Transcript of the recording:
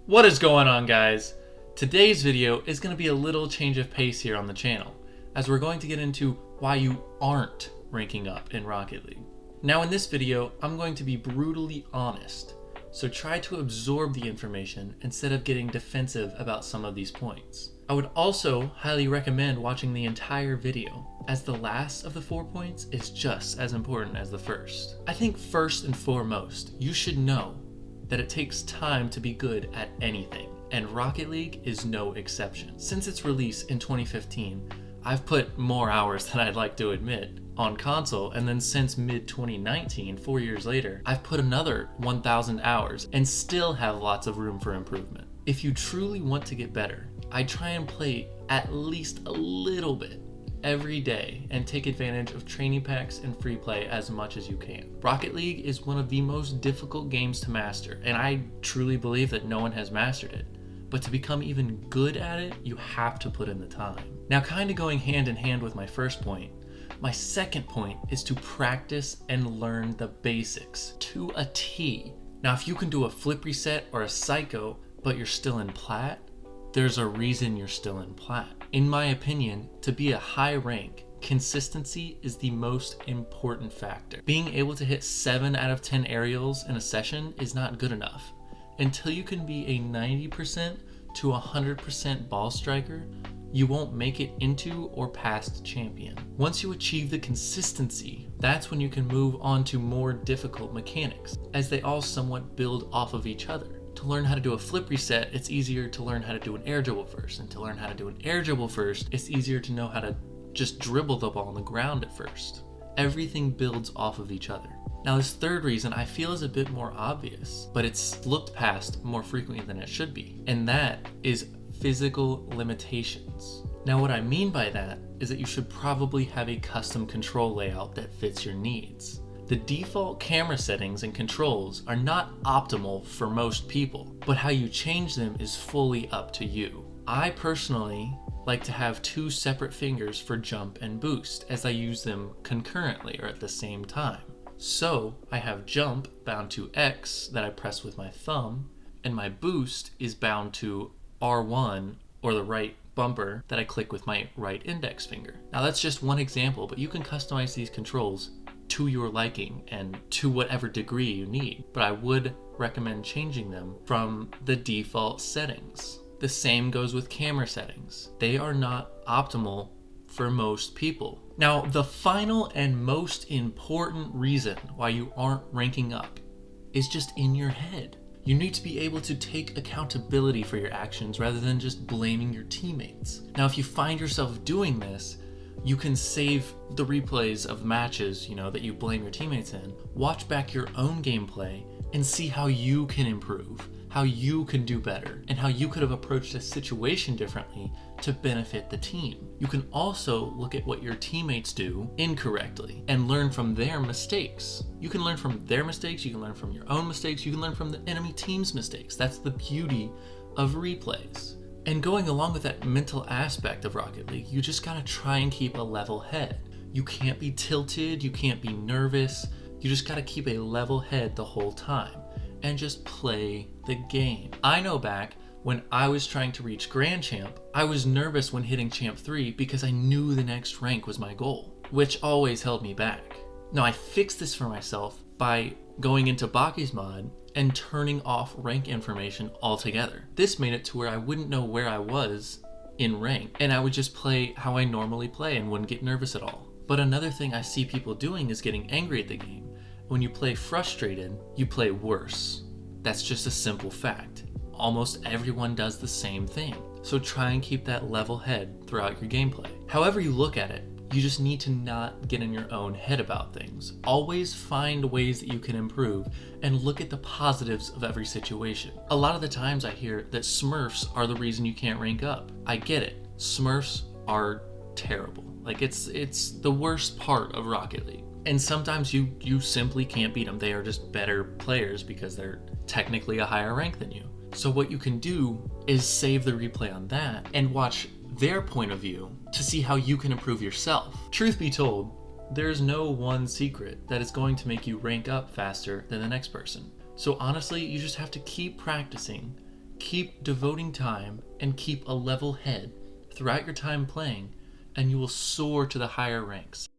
What is going on, guys? Today's video is going to be a little change of pace here on the channel, as we're going to get into why you aren't ranking up in Rocket League. Now in this video, I'm going to be brutally honest, so try to absorb the information instead of getting defensive about some of these points. I would also highly recommend watching the entire video, as the last of the 4 points is just as important as the first. I think first and foremost, you should know that it takes time to be good at anything, and Rocket League is no exception. Since its release in 2015, I've put more hours than I'd like to admit on console, and then since mid-2019, 4 years later, I've put another 1,000 hours and still have lots of room for improvement. If you truly want to get better, I try and play at least a little bit every day and take advantage of training packs and free play as much as you can. Rocket League is one of the most difficult games to master, and I truly believe that no one has mastered it. But to become even good at it, you have to put in the time. Now, kind of going hand in hand with my first point, my second point is to practice and learn the basics to a T. Now, if you can do a flip reset or a psycho, but you're still in plat, there's a reason you're still in plat. In my opinion, to be a high rank, consistency is the most important factor. Being able to hit 7 out of 10 aerials in a session is not good enough. Until you can be a 90% to 100% ball striker, you won't make it into or past champion. Once you achieve the consistency, that's when you can move on to more difficult mechanics, as they all somewhat build off of each other. To learn how to do a flip reset, it's easier to learn how to do an air dribble first, and to learn how to do an air dribble first, it's easier to know how to just dribble the ball on the ground at first. Everything builds off of each other. Now, this third reason I feel is a bit more obvious, but it's looked past more frequently than it should be, and that is physical limitations. Now, what I mean by that is that you should probably have a custom control layout that fits your needs. The default camera settings and controls are not optimal for most people, but how you change them is fully up to you. I personally like to have 2 separate fingers for jump and boost, as I use them concurrently or at the same time. So I have jump bound to X that I press with my thumb, and my boost is bound to R1 or the right bumper that I click with my right index finger. Now that's just one example, but you can customize these controls to your liking and to whatever degree you need, but I would recommend changing them from the default settings. The same goes with camera settings. They are not optimal for most people. Now, the final and most important reason why you aren't ranking up is just in your head. You need to be able to take accountability for your actions rather than just blaming your teammates. Now, if you find yourself doing this, you can save the replays of matches, that you blame your teammates in, watch back your own gameplay, and see how you can improve, how you can do better, and how you could have approached a situation differently to benefit the team. You can also look at what your teammates do incorrectly and learn from their mistakes. You can learn from their mistakes, you can learn from your own mistakes, you can learn from the enemy team's mistakes. That's the beauty of replays. And going along with that mental aspect of Rocket League, you just gotta try and keep a level head. You can't be tilted, you can't be nervous, you just gotta keep a level head the whole time and just play the game. I know back when I was trying to reach Grand Champ, I was nervous when hitting Champ 3 because I knew the next rank was my goal, which always held me back. Now I fixed this for myself by going into Baki's mod and turning off rank information altogether. This made it to where I wouldn't know where I was in rank, and I would just play how I normally play and wouldn't get nervous at all. But another thing I see people doing is getting angry at the game. When you play frustrated, you play worse. That's just a simple fact. Almost everyone does the same thing. So try and keep that level head throughout your gameplay. However you look at it, you just need to not get in your own head about things. Always find ways that you can improve and look at the positives of every situation. A lot of the times I hear that Smurfs are the reason you can't rank up. I get it. Smurfs are terrible. Like it's the worst part of Rocket League. And sometimes you simply can't beat them. They are just better players because they're technically a higher rank than you. So what you can do is save the replay on that and watch their point of view to see how you can improve yourself. Truth be told, there's no one secret that is going to make you rank up faster than the next person. So honestly, you just have to keep practicing, Keep devoting time and keep a level head throughout your time playing, and you will soar to the higher ranks.